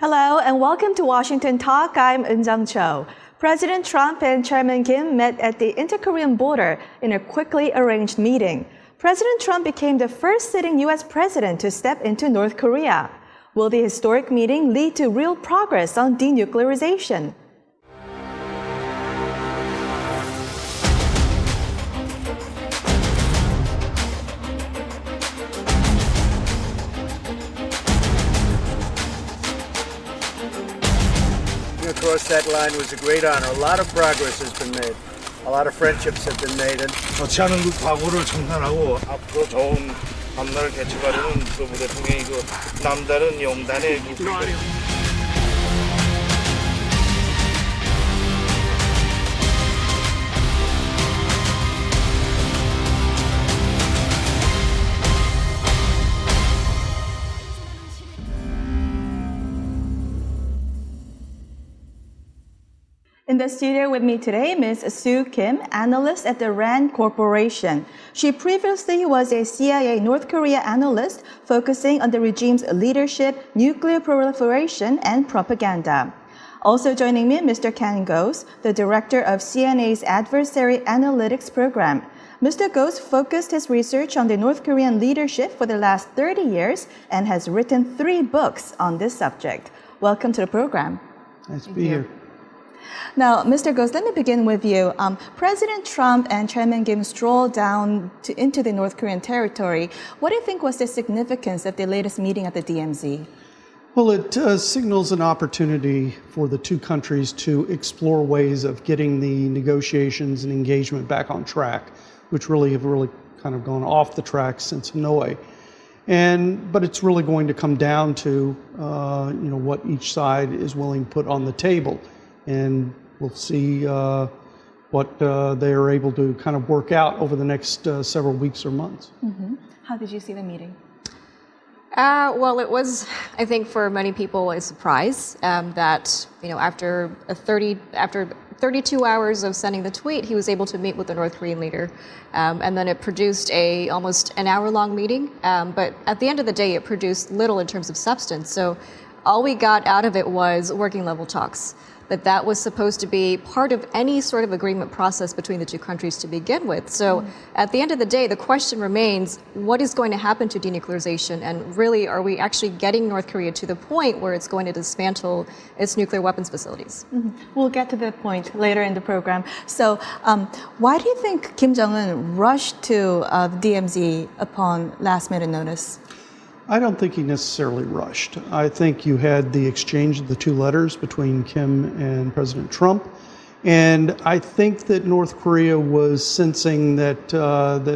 Hello and welcome to Washington Talk. I'm Eun Cho. President Trump and Chairman Kim met at the inter-Korean border in a quickly arranged meeting. President Trump became the first sitting U.S. president to step into North Korea. Will the historic meeting lead to real progress on denuclearization? Across that line was a great honor. A lot of progress has been made. A lot of friendships have been made. And 좋지 않은 그 과거를 청산하고 앞으로 좋은 밤날을 개척하려는 그 대통령이 그 남다른 용단의 In the studio with me today, Ms. Soo Kim, analyst at the RAND Corporation. She previously was a CIA North Korea analyst focusing on the regime's leadership, nuclear proliferation, and propaganda. Also joining me, Mr. Gause, the director of CNA's Adversary Analytics Program. Mr. Gause focused his research on the North Korean leadership for the last 30 years and has written 3 books on this subject. Welcome to the program. Nice to be here. Now, Mr. Gause, let me begin with you. President Trump and Chairman Kim strolled down into the North Korean territory. What do you think was the significance of the latest meeting at the DMZ? Well, it signals an opportunity for the two countries to explore ways of getting the negotiations and engagement back on track, which really have kind of gone off the track since Hanoi. But it's really going to come down to what each side is willing to put on the table. And we'll see what they are able to kind of work out over the next several weeks or months. Mm-hmm. How did you see the meeting? Well, it was, I think, for many people a surprise that after 32 hours of sending the tweet, he was able to meet with the North Korean leader, and then it produced almost an hour-long meeting. But at the end of the day, it produced little in terms of substance. So all we got out of it was working-level talks. That was supposed to be part of any sort of agreement process between the two countries to begin with. So at the end of the day, the question remains, what is going to happen to denuclearization? And really, are we actually getting North Korea to the point where it's going to dismantle its nuclear weapons facilities? Mm-hmm. We'll get to that point later in the program. So why do you think Kim Jong-un rushed to DMZ upon last-minute notice? I don't think he necessarily rushed. I think you had the exchange of the 2 letters between Kim and President Trump. And I think that North Korea was sensing that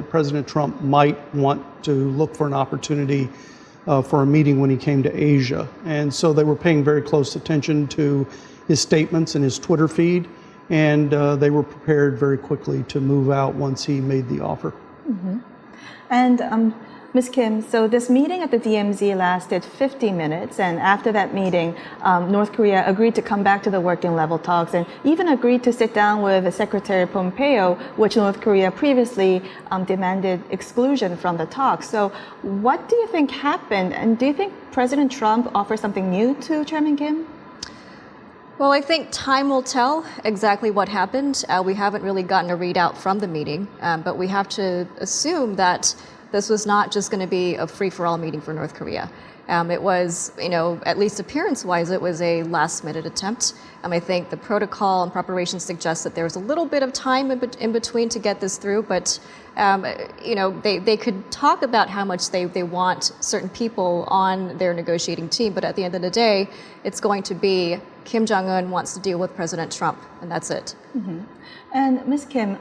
President Trump might want to look for an opportunity for a meeting when he came to Asia. And so they were paying very close attention to his statements and his Twitter feed. And they were prepared very quickly to move out once he made the offer. Mm-hmm. And Ms. Kim, so this meeting at the DMZ lasted 50 minutes, and after that meeting, North Korea agreed to come back to the working level talks and even agreed to sit down with Secretary Pompeo, which North Korea previously demanded exclusion from the talks. So what do you think happened, and do you think President Trump offered something new to Chairman Kim? Well, I think time will tell exactly what happened. We haven't really gotten a readout from the meeting, but we have to assume that this was not just going to be a free-for-all meeting for North Korea. It was, at least appearance-wise, it was a last-minute attempt. I think the protocol and preparation suggests that there was a little bit of time in between to get this through, but they could talk about how much they want certain people on their negotiating team, but at the end of the day, it's going to be Kim Jong-un wants to deal with President Trump, and that's it. Mm-hmm. And Ms. Kim,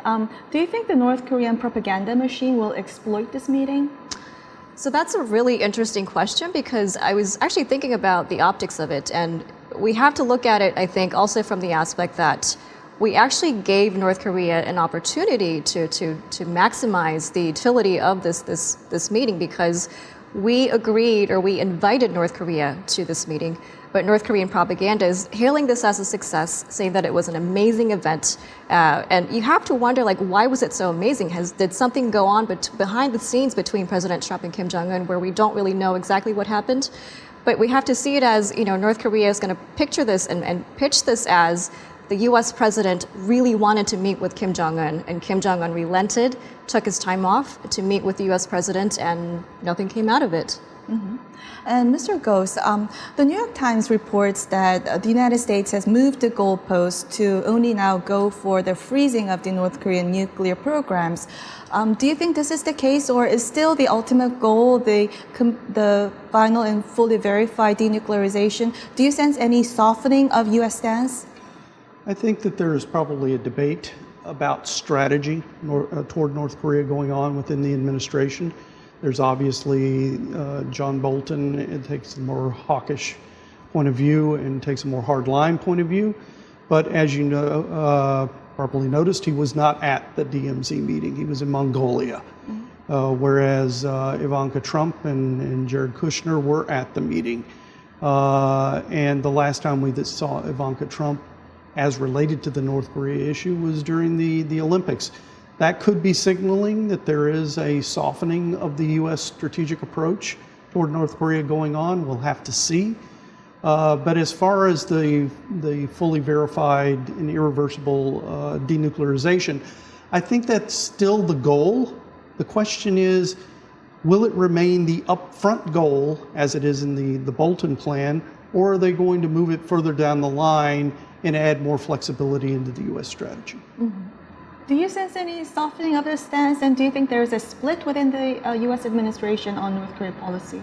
do you think the North Korean propaganda machine will exploit this meeting? So that's a really interesting question, because I was actually thinking about the optics of it, and we have to look at it, I think, also from the aspect that we actually gave North Korea an opportunity to maximize the utility of this meeting, because we agreed, or we invited North Korea to this meeting, but North Korean propaganda is hailing this as a success, saying that it was an amazing event. And you have to wonder, why was it so amazing? Did something go on behind the scenes between President Trump and Kim Jong-un where we don't really know exactly what happened? But we have to see it as, North Korea is going to picture this and pitch this as the U.S. president really wanted to meet with Kim Jong-un, and Kim Jong-un relented, took his time off to meet with the U.S. president, and nothing came out of it. Mm-hmm. And Mr. Gause, the New York Times reports that the United States has moved the goalpost to only now go for the freezing of the North Korean nuclear programs. Do you think this is the case, or is still the ultimate goal the final and fully verified denuclearization? Do you sense any softening of U.S. stance? I think that there is probably a debate about strategy toward North Korea going on within the administration. There's obviously John Bolton. It takes a more hawkish point of view and takes a more hardline point of view. But as you know, probably noticed, he was not at the DMZ meeting. He was in Mongolia. Whereas Ivanka Trump and Jared Kushner were at the meeting. And the last time we saw Ivanka Trump as related to the North Korea issue was during the Olympics. That could be signaling that there is a softening of the U.S. strategic approach toward North Korea going on. We'll have to see. But as far as the fully verified and irreversible denuclearization, I think that's still the goal. The question is, will it remain the upfront goal as it is in the Bolton plan, or are they going to move it further down the line and add more flexibility into the U.S. strategy? Mm-hmm. Do you sense any softening of the stance, and do you think there is a split within the U.S. administration on North Korea policy?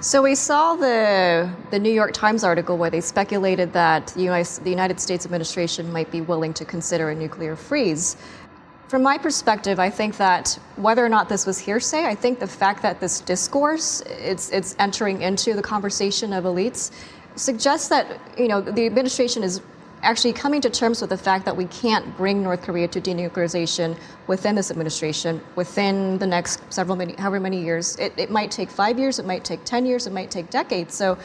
So we saw the New York Times article where they speculated that the United States administration might be willing to consider a nuclear freeze. From my perspective, I think that whether or not this was hearsay, I think the fact that this discourse, it's entering into the conversation of elites, suggests that the administration is actually coming to terms with the fact that we can't bring North Korea to denuclearization within this administration, within the next however many years. It might take 5 years, it might take 10 years, it might take decades. So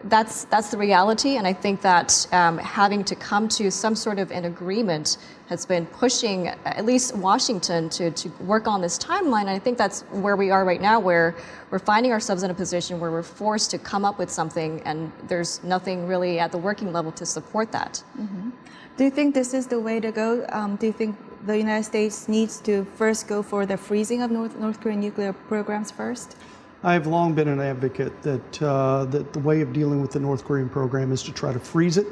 that's the reality, and I think that having to come to some sort of an agreement has been pushing at least Washington to work on this timeline. And I think that's where we are right now, where we're finding ourselves in a position where we're forced to come up with something, and there's nothing really at the working level to support that. Mm-hmm. Do you think this is the way to go? Do you think the United States needs to first go for the freezing of North Korean nuclear programs first? I've long been an advocate that the way of dealing with the North Korean program is to try to freeze it,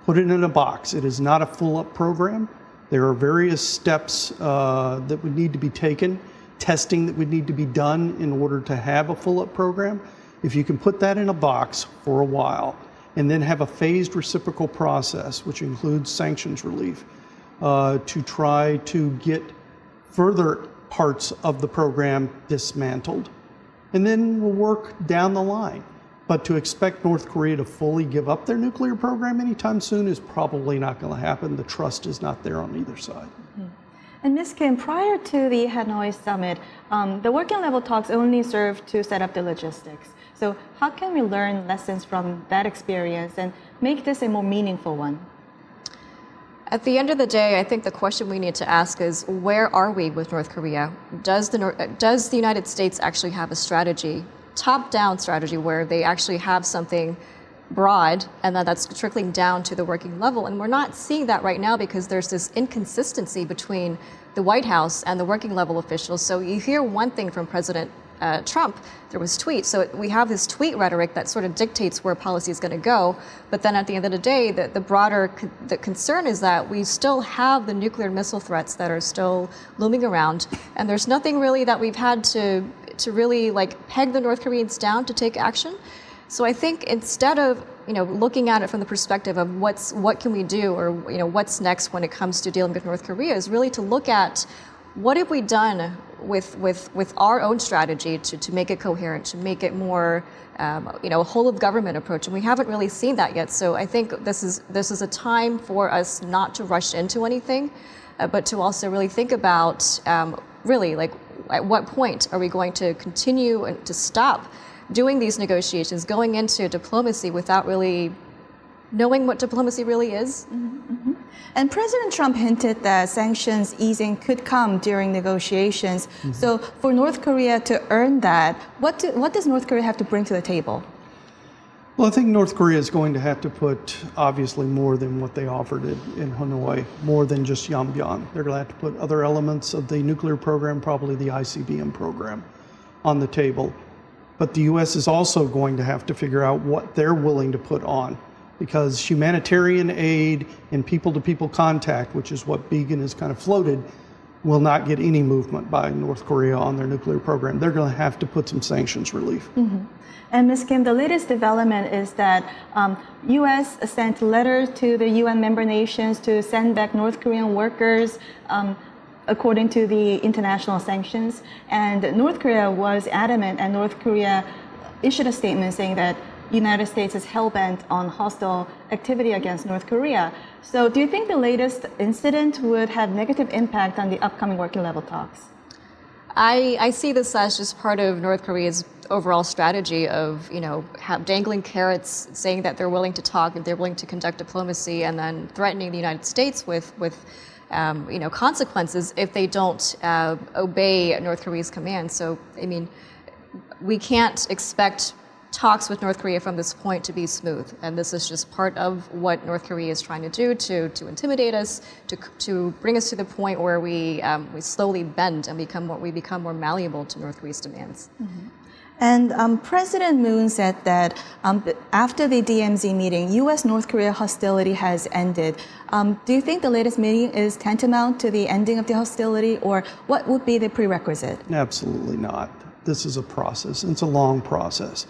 put it in a box. It is not a full-up program. There are various steps that would need to be taken, testing that would need to be done in order to have a full-up program. If you can put that in a box for a while and then have a phased reciprocal process, which includes sanctions relief, to try to get further parts of the program dismantled, and then we'll work down the line. But to expect North Korea to fully give up their nuclear program anytime soon is probably not going to happen. The trust is not there on either side. Mm-hmm. And Ms. Kim, prior to the Hanoi summit, the working level talks only served to set up the logistics. So how can we learn lessons from that experience and make this a more meaningful one? At the end of the day, I think the question we need to ask is, where are we with North Korea? Does the United States actually have a strategy, top-down strategy, where they actually have something broad and that's trickling down to the working level? And we're not seeing that right now because there's this inconsistency between the White House and the working level officials. So you hear one thing from President Trump, there was tweets. So we have this tweet rhetoric that sort of dictates where policy is going to go. But then at the end of the day, the broader concern is that we still have the nuclear missile threats that are still looming around. And there's nothing really that we've had to really peg the North Koreans down to take action. So I think instead of looking at it from the perspective of what can we do, or what's next when it comes to dealing with North Korea, is really to look at what have we done with our own strategy to make it coherent, to make it more a whole of government approach, and we haven't really seen that yet. So I think this is a time for us not to rush into anything, but to also really think about at what point are we going to continue and to stop doing these negotiations, going into diplomacy without really knowing what diplomacy really is. Mm-hmm, mm-hmm. And President Trump hinted that sanctions easing could come during negotiations. Mm-hmm. So for North Korea to earn that, what does North Korea have to bring to the table? Well, I think North Korea is going to have to put obviously more than what they offered in Hanoi, more than just Yongbyon. They're going to have to put other elements of the nuclear program, probably the ICBM program, on the table. But the U.S. is also going to have to figure out what they're willing to put on, because humanitarian aid and people-to-people contact, which is what Began has kind of floated, will not get any movement by North Korea on their nuclear program. They're going to have to put some sanctions relief. Mm-hmm. And Ms. Kim, the latest development is that U.S. sent letters to the UN member nations to send back North Korean workers according to the international sanctions. And North Korea was adamant, and North Korea issued a statement saying that United States is hell-bent on hostile activity against North Korea. So do you think the latest incident would have negative impact on the upcoming working level talks? I see this as just part of North Korea's overall strategy of, dangling carrots, saying that they're willing to talk and they're willing to conduct diplomacy, and then threatening the United States with consequences if they don't obey North Korea's commands. So, we can't expect talks with North Korea from this point to be smooth, and this is just part of what North Korea is trying to do to intimidate us, to bring us to the point where we slowly bend and become more malleable to North Korea's demands. Mm-hmm. And President Moon said that after the DMZ meeting, U.S.-North Korea hostility has ended. Do you think the latest meeting is tantamount to the ending of the hostility, or what would be the prerequisite? Absolutely not. This is a process. It's a long process.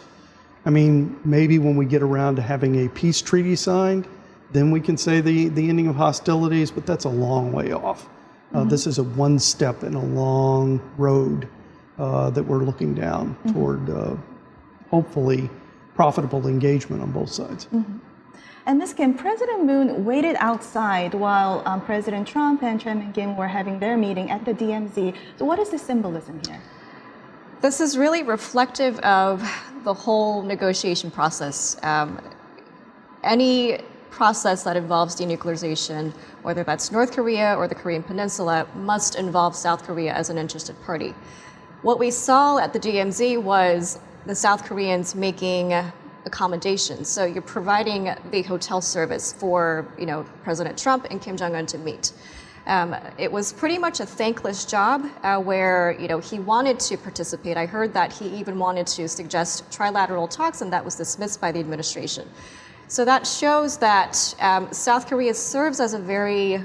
Maybe when we get around to having a peace treaty signed, then we can say the ending of hostilities, but that's a long way off. This is a one step in a long road that we're looking down toward hopefully profitable engagement on both sides. Mm-hmm. And Ms. Kim, President Moon waited outside while President Trump and Chairman Kim were having their meeting at the DMZ. So what is the symbolism here? This is really reflective of the whole negotiation process. Any process that involves denuclearization, whether that's North Korea or the Korean Peninsula, must involve South Korea as an interested party. What we saw at the DMZ was the South Koreans making accommodations. So you're providing the hotel service for President Trump and Kim Jong-un to meet. It was pretty much a thankless job where he wanted to participate. I heard that he even wanted to suggest trilateral talks, and that was dismissed by the administration. So that shows that South Korea serves as a very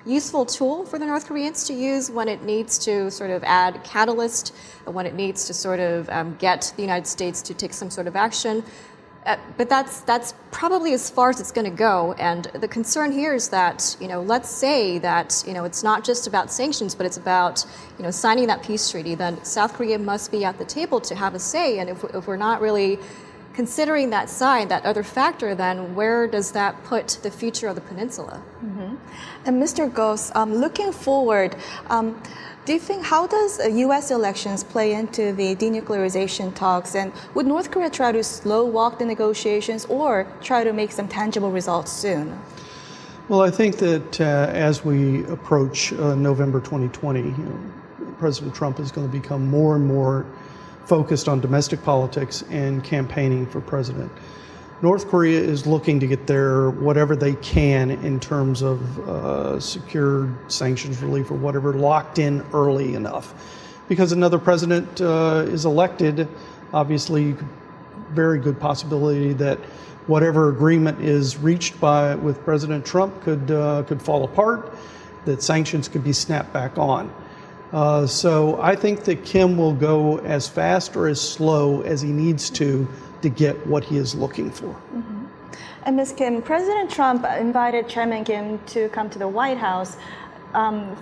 useful tool for the North Koreans to use when it needs to sort of add catalyst, when it needs to sort of get the United States to take some sort of action. But that's probably as far as it's going to go. And the concern here is that, let's say that, it's not just about sanctions, but it's about, signing that peace treaty. Then South Korea must be at the table to have a say. And if we're not really considering that side, that other factor, then where does that put the future of the peninsula? Mm-hmm. And Mr. Gause, looking forward, do you think, how does U.S. elections play into the denuclearization talks? And would North Korea try to slow walk the negotiations or try to make some tangible results soon? Well, I think that as we approach November 2020, President Trump is going to become more and more focused on domestic politics and campaigning for president. North Korea is looking to get their whatever they can in terms of secured sanctions relief or whatever locked in early enough. Because another president is elected, obviously very good possibility that whatever agreement is reached with President Trump could fall apart, that sanctions could be snapped back on. So I think that Kim will go as fast or as slow as he needs to get what he is looking for. Mm-hmm. And Ms. Kim, President Trump invited Chairman Kim to come to the White House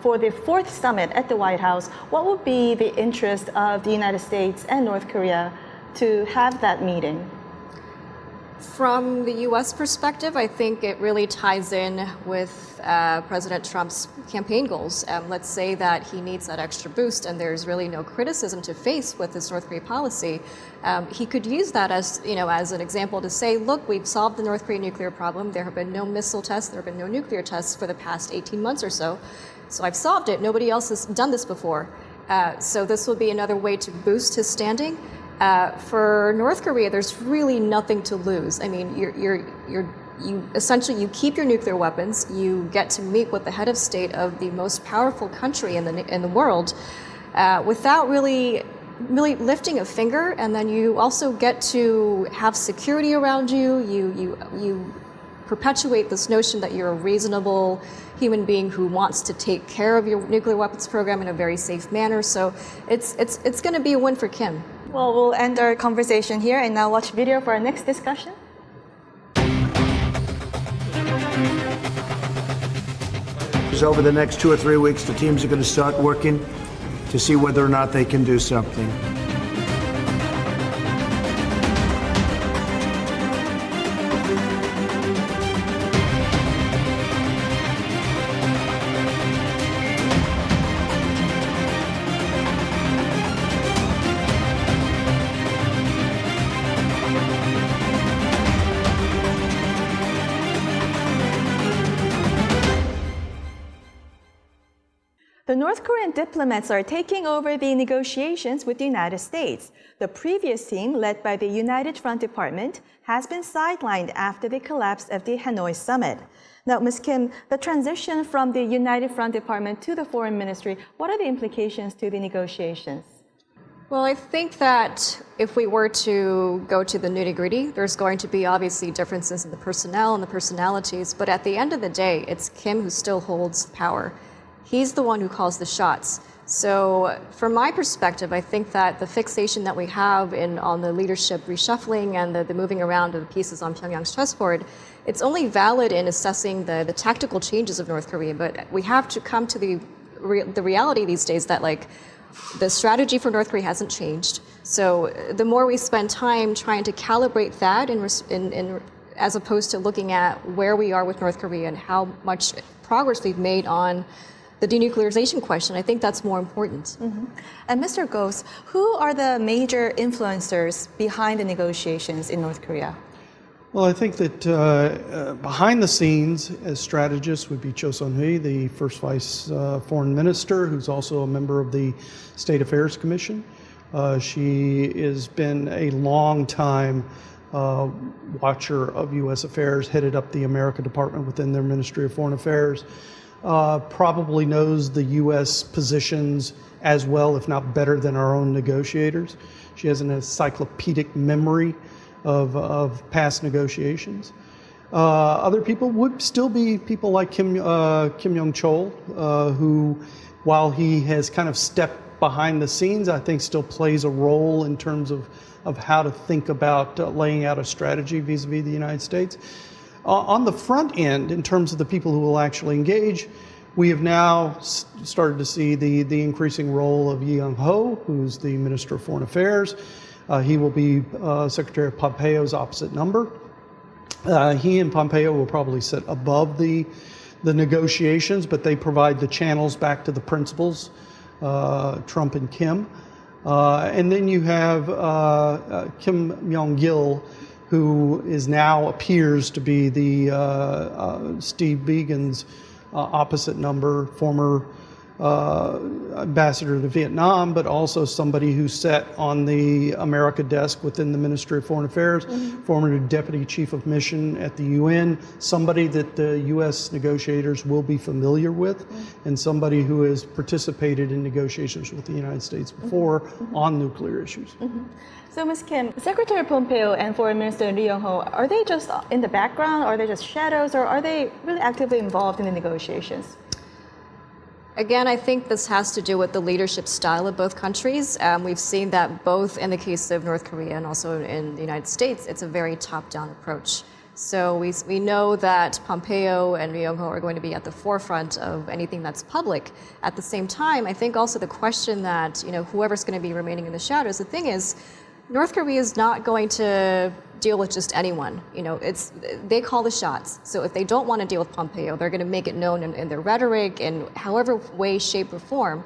for the 4th summit at the White House. What would be the interest of the United States and North Korea to have that meeting? From the U.S. perspective, I think it really ties in with President Trump's campaign goals. Let's say that he needs that extra boost and there's really no criticism to face with this North Korea policy. He could use that as an example to say, look, we've solved the North Korean nuclear problem. There have been no missile tests. There have been no nuclear tests for the past 18 months or so. So I've solved it. Nobody else has done this before. So this will be another way to boost his standing. For North Korea, there's really nothing to lose. I mean, you essentially you keep your nuclear weapons. You get to meet with the head of state of the most powerful country in the world, without really lifting a finger, and then you also get to have security around you. You perpetuate this notion that you're a reasonable human being who wants to take care of your nuclear weapons program in a very safe manner. So it's going to be a win for Kim. Well, we'll end our conversation here and now watch video for our next discussion. Over the next 2 or 3 weeks, the teams are going to start working to see whether or not they can do something. The North Korean diplomats are taking over the negotiations with the United States. The previous team, led by the United Front Department, has been sidelined after the collapse of the Hanoi summit. Now, Ms. Kim, the transition from the United Front Department to the Foreign Ministry, what are the implications to the negotiations? Well, I think that if we were to go to the nitty-gritty, there's going to be obviously differences in the personnel and the personalities, but at the end of the day, it's Kim who still holds power. He's the one who calls the shots. So from my perspective, I think that the fixation that we have on the leadership reshuffling and the moving around of the pieces on Pyongyang's chessboard, it's only valid in assessing the tactical changes of North Korea, but we have to come to the reality these days that the strategy for North Korea hasn't changed. So the more we spend time trying to calibrate that as opposed to looking at where we are with North Korea and how much progress we've made on the denuclearization question, I think that's more important. Mm-hmm. And Mr. Gause, who are the major influencers behind the negotiations in North Korea? Well, I think that behind the scenes, as strategists, would be Cho Son-hui, the first vice foreign minister, who's also a member of the State Affairs Commission. She has been a long time watcher of U.S. affairs, headed up the America Department within their Ministry of Foreign Affairs. Probably knows the U.S. positions as well, if not better, than our own negotiators. She has an encyclopedic memory of past negotiations. Other people would still be people like Kim Yong-chol, who, while he has kind of stepped behind the scenes, I think still plays a role in terms of how to think about laying out a strategy vis-a-vis the United States. On the front end, in terms of the people who will actually engage, we have now started to see the increasing role of Yi Young-ho, who's the Minister of Foreign Affairs. He will be Secretary of Pompeo's opposite number. He and Pompeo will probably sit above the negotiations, but they provide the channels back to the principals, Trump and Kim. And then you have Kim Myong-gil, who now appears to be the Steve Biegun's opposite number, former ambassador to Vietnam, but also somebody who sat on the America desk within the Ministry of Foreign Affairs, former deputy chief of mission at the UN, somebody that the U.S. negotiators will be familiar with, and somebody who has participated in negotiations with the United States before on nuclear issues. So, Ms. Kim, Secretary Pompeo and Foreign Minister Ri Yong-ho, are they just in the background, or are they just shadows, or are they really actively involved in the negotiations? Again, I think this has to do with the leadership style of both countries. We've seen that both in the case of North Korea and also in the United States, it's a very top-down approach. So we know that Pompeo and Ri Yong-ho are going to be at the forefront of anything that's public. At the same time, I think also the question that, whoever's going to be remaining in the shadows, the thing is, North Korea is not going to deal with just anyone. They call the shots. So if they don't want to deal with Pompeo, they're going to make it known in their rhetoric, in however way, shape, or form.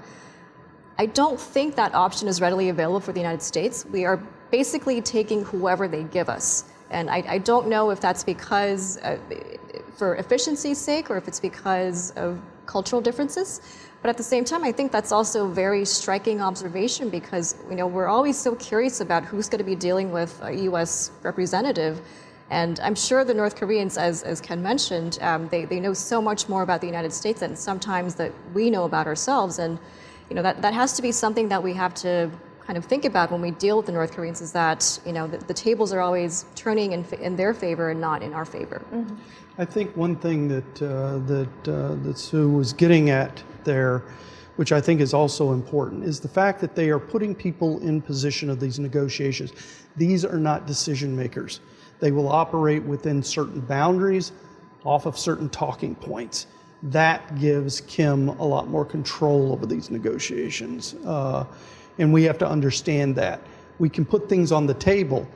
I don't think that option is readily available for the United States. We are basically taking whoever they give us. And I don't know if that's because, for efficiency's sake, or if it's because of cultural differences. But at the same time, I think that's also a very striking observation because, we're always so curious about who's going to be dealing with a U.S. representative. And I'm sure the North Koreans, as Ken mentioned, they know so much more about the United States than sometimes that we know about ourselves. And, that has to be something that we have to kind of think about when we deal with the North Koreans is that, the tables are always turning in their favor and not in our favor. Mm-hmm. I think one thing that Soo was getting at there, which I think is also important, is the fact that they are putting people in position of these negotiations. These are not decision makers. They will operate within certain boundaries, off of certain talking points. That gives Kim a lot more control over these negotiations. And we have to understand that. We can put things on the table,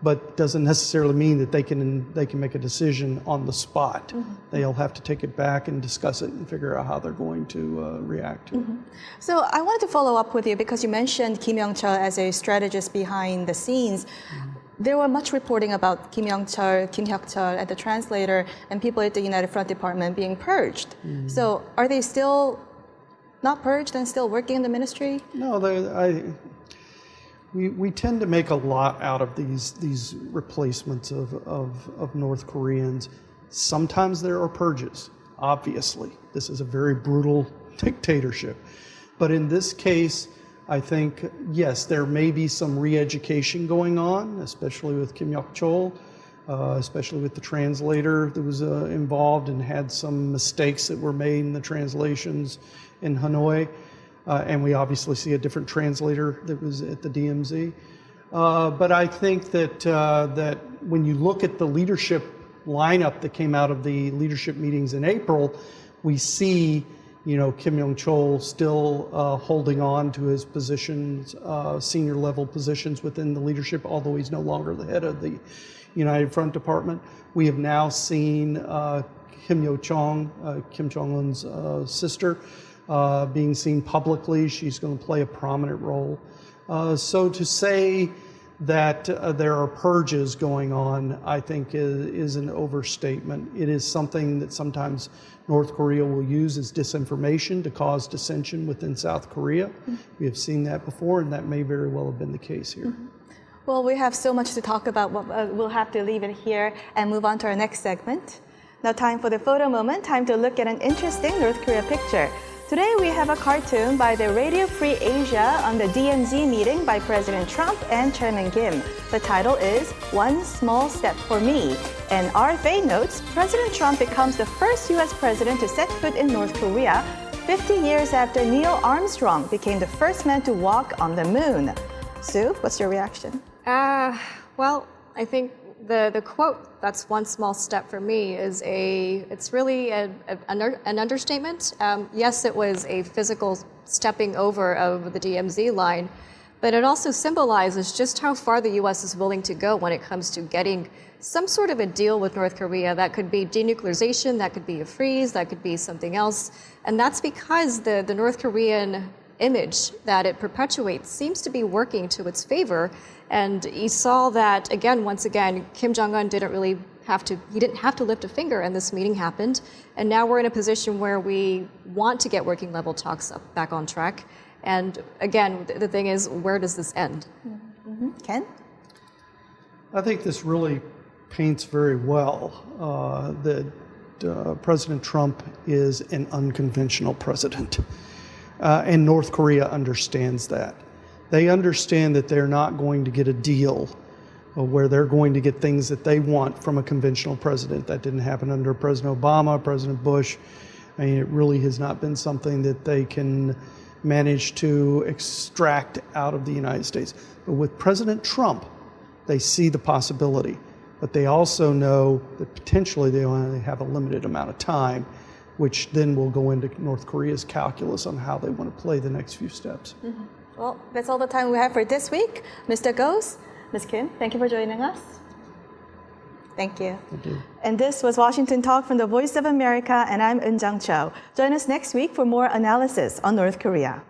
but doesn't necessarily mean that they can make a decision on the spot. Mm-hmm. They'll have to take it back and discuss it and figure out how they're going to react to it. So I wanted to follow up with you because you mentioned Kim Young-chul as a strategist behind the scenes. There were much reporting about Kim Young-chul, Kim Hyuk-chul, and the translator, and people at the United Front Department being purged. So are they still not purged and still working in the ministry? No, we tend to make a lot out of these replacements of North Koreans. Sometimes there are purges, obviously. This is a very brutal dictatorship. But in this case, I think, yes, there may be some re-education going on, especially with Kim Hyuk-chul, especially with the translator that was involved and had some mistakes that were made in the translations in Hanoi. And we obviously see a different translator that was at the DMZ. But I think that when you look at the leadership lineup that came out of the leadership meetings in April, we see Kim Young-chul still holding on to his positions, senior level positions within the leadership, although he's no longer the head of the United Front Department. We have now seen Kim Yo-chong, Kim Jong-un's sister, being seen publicly. She's going to play a prominent role. So to say that there are purges going on, I think is an overstatement. It is something that sometimes North Korea will use as disinformation to cause dissension within South Korea. Mm-hmm. We have seen that before, and that may very well have been the case here. Mm-hmm. Well, we have so much to talk about. We'll have to leave it here and move on to our next segment. Now time for the photo moment, time to look at an interesting North Korea picture. Today we have a cartoon by the Radio Free Asia on the DMZ meeting by President Trump and Chairman Kim. The title is One Small Step for Me. And RFA notes, President Trump becomes the first U.S. president to set foot in North Korea 50 years after Neil Armstrong became the first man to walk on the moon. Sue, what's your reaction? Well, I think the quote, "That's one small step for me," it's really an understatement. Yes, it was a physical stepping over of the DMZ line, but it also symbolizes just how far the U.S. is willing to go when it comes to getting some sort of a deal with North Korea. That could be denuclearization, that could be a freeze, that could be something else. And that's because the North Korean image that it perpetuates seems to be working to its favor. And you saw that, once again, Kim Jong-un didn't have to lift a finger, and this meeting happened. And now we're in a position where we want to get working level talks back on track. And again, the thing is, where does this end? Mm-hmm. Ken? I think this really paints very well that President Trump is an unconventional president. And North Korea understands that. They understand that they're not going to get a deal where they're going to get things that they want from a conventional president. That didn't happen under President Obama, President Bush. I mean, it really has not been something that they can manage to extract out of the United States. But with President Trump, they see the possibility, but they also know that potentially they only have a limited amount of time, which then will go into North Korea's calculus on how they want to play the next few steps. Mm-hmm. Well, that's all the time we have for this week. Mr. Gause, Ms. Kim, thank you for joining us. Thank you. Thank you. And this was Washington Talk from the Voice of America, and I'm Eun-jang Cho. Join us next week for more analysis on North Korea.